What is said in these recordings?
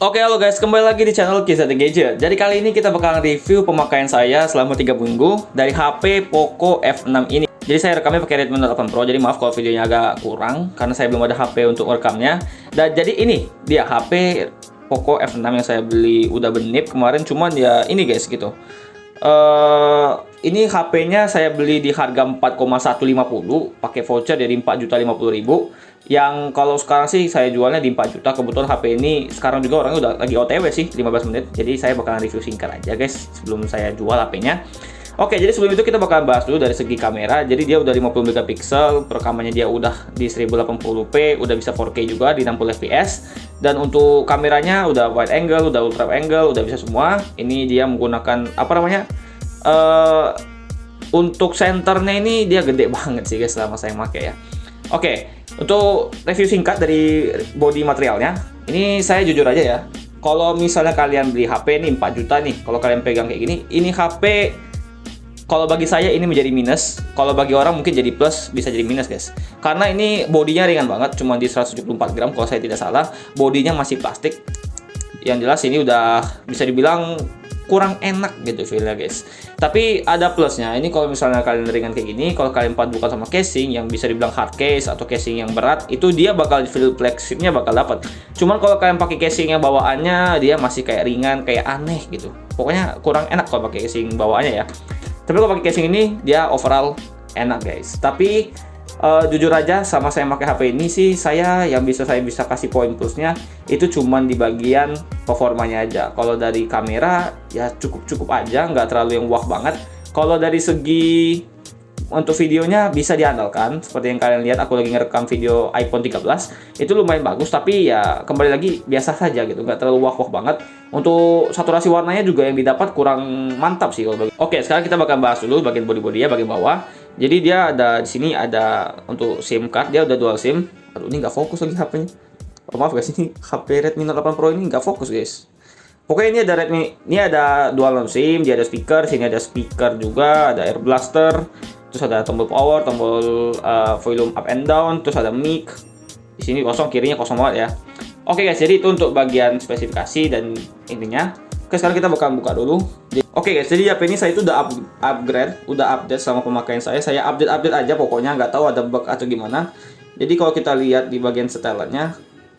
Oke, halo guys, kembali lagi di channel Kisah The Gadget. Jadi kali ini kita bakal review pemakaian saya selama 3 minggu dari HP Poco F6 ini. Jadi saya rekamnya pakai Redmi Note 8 Pro, jadi maaf kalau videonya agak kurang karena saya belum ada HP untuk rekamnya. Dan jadi ini dia HP Poco F6 yang saya beli udah benip kemarin, cuman ya ini guys gitu. Ini HP-nya saya beli di harga 4,150 pakai voucher dari 4.050.000. Yang kalau sekarang sih saya jualnya di 4 juta. Kebetulan HP ini sekarang juga orangnya udah lagi OTW sih 15 menit. Jadi saya bakalan review singkat aja guys sebelum saya jual HP-nya. Oke, jadi sebelum itu kita bakal bahas dulu dari segi kamera. Jadi dia udah 50 megapiksel, perekamannya dia udah di 1080p, udah bisa 4K juga di 60 fps. Dan untuk kameranya udah wide angle, udah ultra angle, udah bisa semua. Ini dia menggunakan apa namanya? Untuk senternya ini dia gede banget sih guys selama saya pakai ya. Oke, untuk review singkat dari body materialnya, ini saya jujur aja ya. Kalau misalnya kalian beli HP nih 4 juta nih, kalau kalian pegang kayak gini, ini HP kalau bagi saya ini menjadi minus, kalau bagi orang mungkin jadi plus, bisa jadi minus guys. Karena ini bodinya ringan banget, cuma di 174 gram kalau saya tidak salah. Bodinya masih plastik. Yang jelas ini udah bisa dibilang kurang enak gitu feelnya guys. Tapi ada plusnya. Ini kalau misalnya kalian ringan kayak gini, kalau kalian padukan sama casing yang bisa dibilang hard case atau casing yang berat, itu dia bakal feel fleksibnya bakal dapat. Cuman kalau kalian pakai casing yang bawaannya dia masih kayak ringan, kayak aneh gitu. Pokoknya kurang enak kalau pakai casing bawaannya ya. Tapi kalau pakai casing ini dia overall enak guys. Tapi jujur aja sama saya pakai HP ini sih saya bisa kasih poin plusnya itu cuman di bagian performanya aja. Kalau dari kamera ya cukup aja, nggak terlalu yang wah banget. Kalau dari segi untuk videonya bisa diandalkan, seperti yang kalian lihat aku lagi ngerekam video iPhone 13 itu lumayan bagus, tapi ya kembali lagi biasa saja gitu, nggak terlalu wah banget. Untuk saturasi warnanya juga yang didapat kurang mantap sih kalau bagi. Oke, sekarang kita bakal bahas dulu bagian body-body ya, bagian bawah. Jadi dia ada di sini ada untuk SIM card, dia udah dual SIM. Aduh, ini nggak fokus lagi HP-nya. Oh, maaf guys, ini HP Redmi Note 8 Pro ini nggak fokus guys. Pokoknya ini ada Redmi, ini ada dual SIM, dia ada speaker, sini ada speaker juga, ada air blaster, terus ada tombol power, tombol volume up and down, terus ada mic. Di sini kosong, kirinya kosong banget ya. Oke guys, jadi itu untuk bagian spesifikasi dan intinya. Oke, sekarang kita bakal buka dulu. Oke guys, jadi HP ini saya itu udah upgrade, udah update sama pemakaian saya. Saya update aja pokoknya, nggak tahu ada bug atau gimana. Jadi kalau kita lihat di bagian setelannya,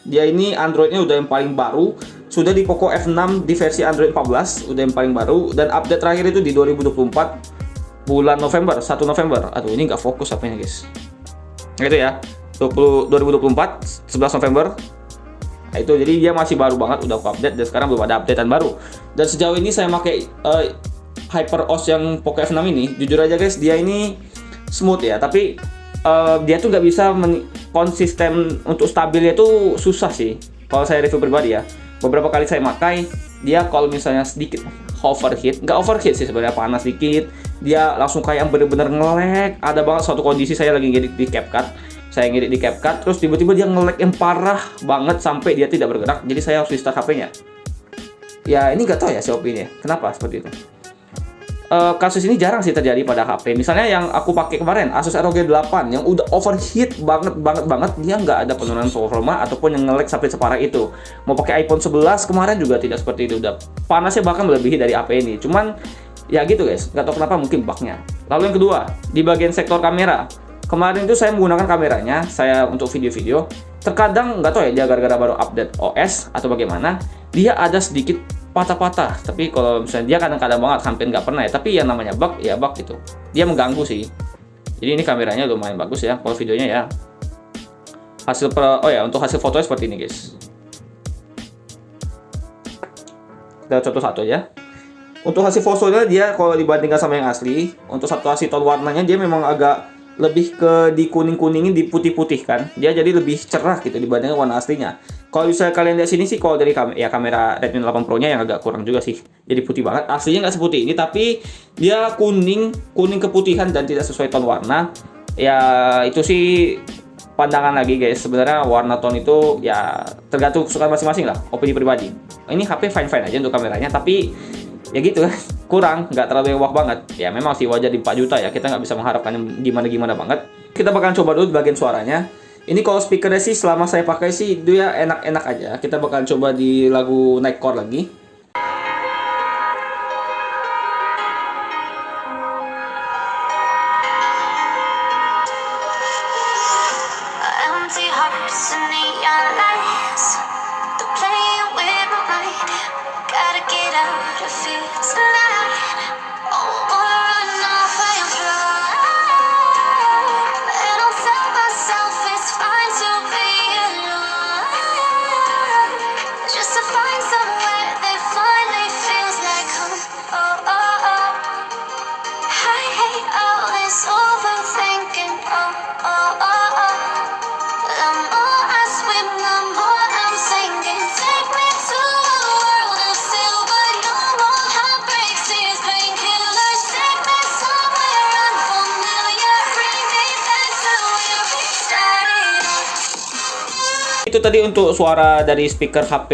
dia ini Androidnya udah yang paling baru, sudah di Poco F6 di versi Android 14, udah yang paling baru, dan update terakhir itu di 2024 bulan November, 1 November. Aduh, ini nggak fokus HP-nya guys. Nah, itu ya, 2024, 11 November. Nah, itu jadi dia masih baru banget, udah aku update dan sekarang belum ada updatean baru. Dan sejauh ini saya pakai HyperOS yang Poco F6 ini, jujur aja guys, dia ini smooth ya, tapi dia tuh nggak bisa konsisten untuk stabilnya itu susah sih. Kalau saya review pribadi ya, beberapa kali saya pakai, dia kalau misalnya sedikit overheat, nggak overheat sih sebenarnya, panas sedikit, dia langsung kayak bener-bener nge-lag. Ada banget suatu kondisi saya lagi ngedit di CapCut, saya ngedit di CapCut, terus tiba-tiba dia nge-lag yang parah banget sampai dia tidak bergerak. Jadi saya harus restart HP-nya. Ya ini nggak tahu ya si opini kenapa seperti itu. Kasus ini jarang sih terjadi pada HP. Misalnya yang aku pakai kemarin, Asus ROG 8 yang udah overheat banget, dia nggak ada penurunan performa ataupun yang nge-lag sampai separah itu. Mau pakai iPhone 11 kemarin juga tidak seperti itu, udah panasnya bahkan melebihi dari HP ini. Cuman ya gitu guys, nggak tahu kenapa, mungkin bugnya. Lalu yang kedua, di bagian sektor kamera. Kemarin itu saya menggunakan kameranya, saya untuk video-video. Terkadang nggak tahu ya, dia gara-gara baru update OS atau bagaimana, dia ada sedikit patah-patah. Tapi kalau misalnya dia kadang-kadang banget, hampir nggak pernah ya. Tapi yang namanya bug, ya bug gitu. Dia mengganggu sih. Jadi ini kameranya lumayan bagus ya. Kalau videonya ya, untuk hasil fotonya seperti ini guys. Kita satu-satu ya. Untuk hasil fotonya dia kalau dibandingkan sama yang asli, untuk saturasi tone warnanya dia memang agak lebih ke di kuning-kuningin, di putih-putihkan. Dia jadi lebih cerah gitu dibandingkan warna aslinya. Kalau misalnya kalian lihat sini sih, kalau dari kamera Redmi 8 Pro-nya yang agak kurang juga sih. Jadi putih banget. Aslinya nggak seputih ini, tapi dia kuning keputihan dan tidak sesuai tone warna. Ya itu sih pandangan lagi guys. Sebenarnya warna tone itu ya tergantung kesukaan masing-masing lah, opini pribadi. Ini HP fine-fine aja untuk kameranya, tapi ya gitu kan, kurang, nggak terlalu yang wah banget. Ya memang sih wajar di 4 juta ya, kita nggak bisa mengharapkan gimana-gimana banget. Kita bakal coba dulu di bagian suaranya. Ini kalau speakernya sih selama saya pakai sih dia enak-enak aja. Kita bakal coba di lagu naik chord lagi. Empty hearts and neon lights, they're playing with my mind. Gotta get out of here tonight. Oh, wanna run off and fly. And I'll tell myself it's fine to be alone, just to find somewhere that finally feels like home. Oh, oh, oh. I hate all this overthinking. Oh, oh, oh, oh. The more I swim, the more I'm sinking. Take me to a world of silver. No more heartbreaks, tears, painkillers. Take me somewhere unfamiliar. Bring me back to where we started. Itu tadi untuk suara dari speaker HP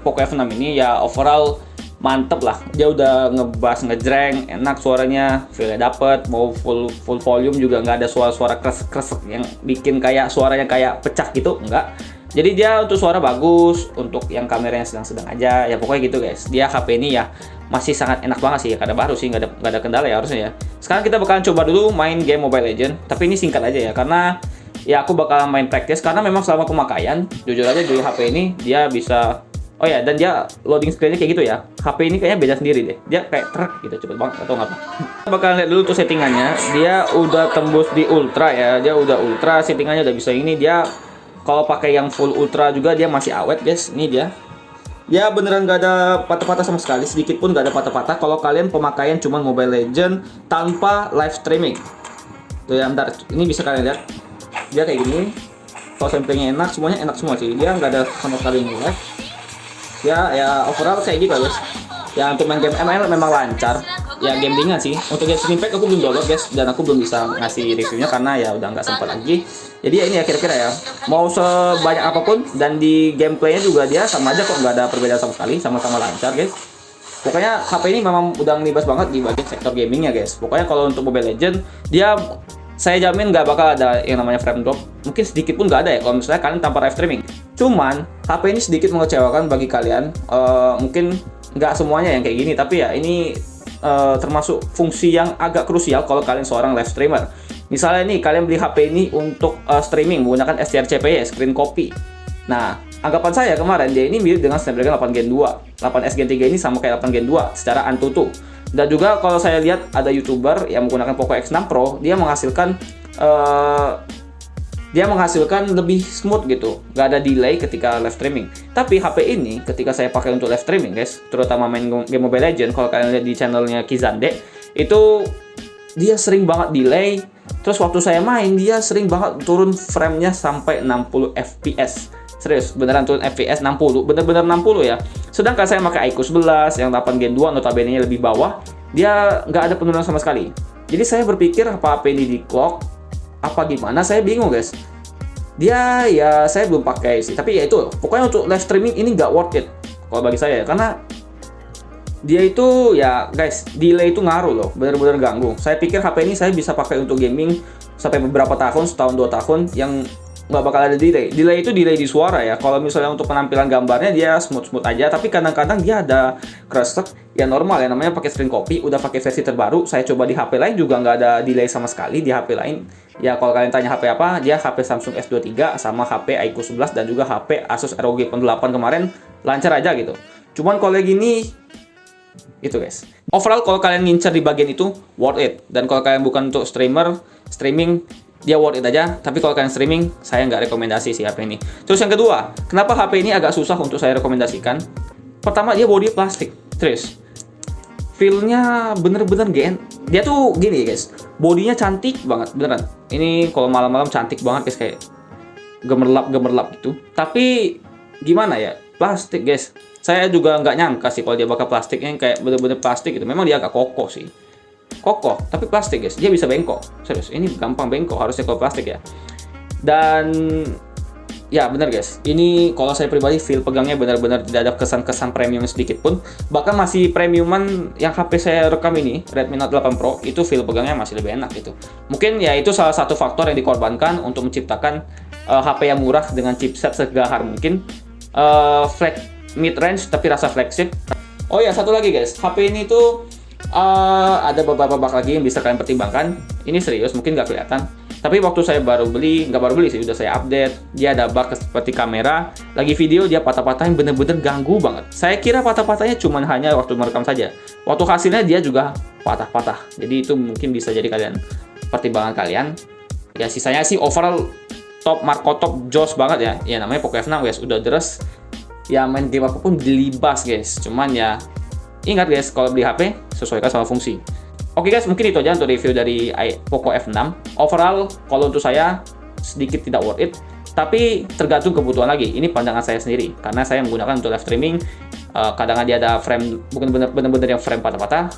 Poco F6 ini ya, overall mantep lah. Dia udah ngebass, ngejreng, enak suaranya, feel-nya dapet. Mau full volume juga nggak ada suara-suara kresek-kresek yang bikin kayak suaranya kayak pecah gitu, enggak. Jadi dia untuk suara bagus, untuk yang kameranya sedang-sedang aja ya, pokoknya gitu guys. Dia HP ini ya masih sangat enak banget sih, karena baru sih, nggak ada kendala ya harusnya ya. Sekarang kita bakalan coba dulu main game Mobile Legends, tapi ini singkat aja ya, karena ya aku bakalan main practice, karena memang selama pemakaian jujur aja di HP ini dia bisa, oh ya, dan dia loading screen-nya kayak gitu ya. HP ini kayaknya beda sendiri deh. Dia kayak truk gitu, cepet banget atau ngapa. Kita bakalan lihat dulu tuh settingannya. Dia udah tembus di ultra ya. Dia udah ultra, settingannya udah bisa ini. Dia kalau pakai yang full ultra juga dia masih awet guys. Ini dia. Ya beneran nggak ada patah-patah sama sekali, sedikit pun nggak ada patah-patah. Kalau kalian pemakaian cuman Mobile Legends tanpa live streaming. Tuh ya, bentar. Ini bisa kalian lihat. Dia kayak gini. Kalau samplingnya enak, semuanya enak semua sih. Dia nggak ada sama sekali yang lag. Ya overall kayak gitu guys. Ya untuk main game ML memang lancar. Ya game ringan sih. Untuk Genshin Impact aku belum download guys, dan aku belum bisa ngasih reviewnya karena ya udah nggak sempat lagi. Jadi ya ini ya kira-kira ya. Mau sebanyak apapun dan di gameplaynya juga dia sama aja kok, nggak ada perbedaan sama sekali, sama-sama lancar guys. Pokoknya HP ini memang udah ngelibas banget di bagian sektor gamingnya guys. Pokoknya kalau untuk Mobile Legends dia saya jamin nggak bakal ada yang namanya frame drop. Mungkin sedikit pun nggak ada ya kalau misalnya kalian tanpa live streaming. Cuman HP ini sedikit mengecewakan bagi kalian. Mungkin nggak semuanya yang kayak gini, tapi ya ini termasuk fungsi yang agak krusial kalau kalian seorang live streamer. Misalnya nih kalian beli HP ini untuk streaming menggunakan STRCP, screen copy. Nah, anggapan saya kemarin dia ini mirip dengan Snapdragon 8 Gen 2. 8S Gen 3 ini sama kayak 8 Gen 2 secara Antutu. Dan juga kalau saya lihat ada YouTuber yang menggunakan Poco X6 Pro, dia menghasilkan lebih smooth gitu, nggak ada delay ketika live streaming. Tapi HP ini ketika saya pakai untuk live streaming guys, terutama main game Mobile Legends, kalau kalian lihat di channelnya Kizande, itu dia sering banget delay. Terus waktu saya main dia sering banget turun frame-nya sampai 60 fps. Serius, beneran turun FPS 60, bener-bener 60 ya. Sedangkan saya pakai iQOO 11 yang 8 Gen 2 notabene-nya lebih bawah, dia nggak ada penurunan sama sekali. Jadi saya berpikir apa HP ini di clock, apa gimana, saya bingung guys. Dia ya saya belum pakai sih, tapi ya itu pokoknya untuk live streaming ini nggak worth it kalau bagi saya ya, karena dia itu ya guys, delay itu ngaruh loh, bener-bener ganggu. Saya pikir HP ini saya bisa pakai untuk gaming sampai beberapa tahun, setahun 2 tahun, yang nggak bakal ada delay. Delay itu delay di suara ya. Kalau misalnya untuk penampilan gambarnya dia smooth aja, tapi kadang-kadang dia ada kresek. Ya normal ya, namanya pakai screen copy. Udah pakai versi terbaru, saya coba di HP lain juga nggak ada delay sama sekali di HP lain. Ya kalau kalian tanya HP apa, dia HP Samsung S23 sama HP iQOO 11 dan juga HP Asus ROG Phone 8 kemarin lancar aja gitu. Cuman kalau gini itu guys. Overall kalau kalian ngincer di bagian itu worth it. Dan kalau kalian bukan untuk streaming dia worth it aja, tapi kalau kalian streaming, saya nggak rekomendasi sih HP ini. Terus yang kedua, kenapa HP ini agak susah untuk saya rekomendasikan? Pertama, dia body plastik, terus feel-nya bener-bener dia tuh gini guys, bodinya cantik banget, beneran. Ini kalau malam-malam cantik banget guys, kayak gemerlap gitu. Tapi gimana ya, plastik guys. Saya juga nggak nyangka sih kalau dia bakal plastiknya kayak bener-bener plastik gitu. Memang dia agak kokoh sih. Kokoh, tapi plastik guys, dia bisa bengkok. Serius, ini gampang bengkok harusnya kalau plastik ya. Dan ya benar guys, ini kalau saya pribadi feel pegangnya benar-benar tidak ada kesan-kesan premium sedikit pun. Bahkan masih premiuman yang HP saya rekam ini, Redmi Note 8 Pro, itu feel pegangnya masih lebih enak gitu. Mungkin ya itu salah satu faktor yang dikorbankan untuk menciptakan HP yang murah dengan chipset segahar mungkin, flag mid range tapi rasa flagship. Oh ya, satu lagi guys, HP ini tuh ada beberapa bug lagi yang bisa kalian pertimbangkan. Ini serius, mungkin nggak kelihatan. Tapi waktu saya nggak baru beli sih, udah saya update. Dia ada bug seperti kamera, lagi video dia patah-patahin, bener-bener ganggu banget. Saya kira patah-patahnya cuma hanya waktu merekam saja. Waktu hasilnya dia juga patah-patah. Jadi itu mungkin bisa jadi pertimbangan kalian. Ya sisanya sih overall top, Marco top, jos banget ya. Ya namanya Poco F6 guys, udah deres. Ya main game apapun dilibas guys. Cuman ya ingat guys, kalau beli HP sesuaikan sama fungsi. Oke guys, mungkin itu aja untuk review dari Poco F6. Overall, kalau untuk saya sedikit tidak worth it, tapi tergantung kebutuhan lagi. Ini pandangan saya sendiri, karena saya menggunakan untuk live streaming. Kadang dia ada frame, bukan benar-benar yang frame patah-patah.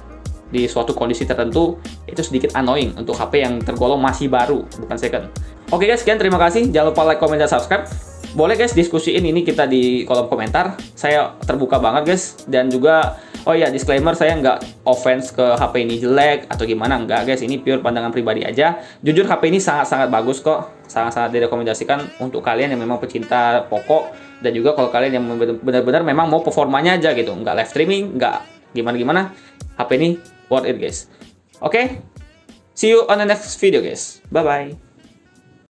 Di suatu kondisi tertentu, itu sedikit annoying untuk HP yang tergolong masih baru, bukan second. Oke guys, sekian, terima kasih. Jangan lupa like, comment, dan subscribe. Boleh guys diskusiin ini kita di kolom komentar. Saya terbuka banget guys. Dan juga, oh ya, disclaimer, saya nggak offense ke HP ini jelek atau gimana. Nggak guys, ini pure pandangan pribadi aja. Jujur HP ini sangat-sangat bagus kok. Sangat-sangat direkomendasikan untuk kalian yang memang pecinta Poco. Dan juga kalau kalian yang benar-benar memang mau performanya aja gitu. Nggak live streaming, nggak gimana-gimana. HP ini worth it guys. Oke, see you on the next video guys. Bye-bye.